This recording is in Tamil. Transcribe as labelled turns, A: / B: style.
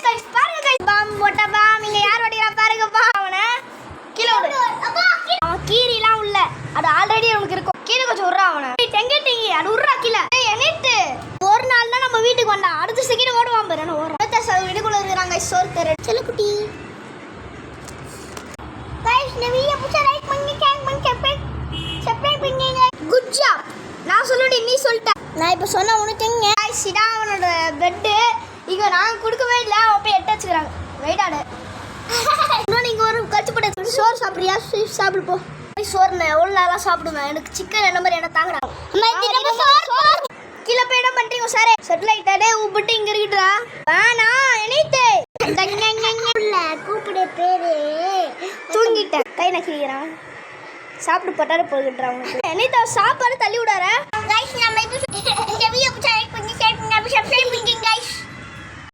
A: கைஸ் பாருங்க கைஸ் பாம் போட்ட பாம் இங்க யார் ஓடிறா பாருங்கப்பா அவனை கீழ ஓடு அவன் கீரிலாம் உள்ள அது ஆல்ரெடி நமக்கு இருக்கும் கீழ கொஞ்சம் உர்றா அவனை டெங்கட்டிங்க அது உர்றா கீழ எனிட்டு ஒரு நாள் தான் நம்ம வீட்டுக்கு வந்தா அடுத்த செகண்ட் ஓடுவான் பாரு நான் ஓடுறேன் வீட்டுக்குள்ள இருக்காங்க சோறு தர செல்லக்குட்டி கைஸ் இந்த வீடியோ புடிச்சா லைக் பண்ணி கேங் பண்ணி சப்ஸ்கிரைப் பண்ணுங்க குட் ஜாப் நான் சொல்லிட்டேன் நீ சொல்லிட்ட நான் இப்போ சொன்ன உனக்குங்க கைஸ் இதான் அவனோட பெட் இங்க நான் கொடுக்கவே இல்ல அவ போய் எட்ட வச்சுக்கறாங்க வெயிட்டாடு இன்னும் நீங்க ஒரு கட்சி போட்டு சோறு சாப்பிடுறியா சாப்பிடு போ சோறு எவ்வளவு நாளா சாப்பிடுவேன் எனக்கு சிக்கன் என்ன மாதிரி என்ன தாங்கடா கீழே போய் என்ன பண்றீங்க சாரே செட்டில் ஆயிட்டாடே உப்பிட்டு இங்க இருக்குடா வேணா எனித்தே கூப்பிட பேரு தூங்கிட்டேன் கை நக்கிக்கிறான் சாப்பிட்டு போட்டாரு போகின்றான் உனக்கு எனித்தா சாப்பாடு தள்ளி விடார கைஸ் நம்ம இப்போ இந்த வீடியோ பிடிச்சா லைக் பண்ணி ஷேர் பண்ணி சப்ஸ்கிரைப் பண்ணிக்கங்க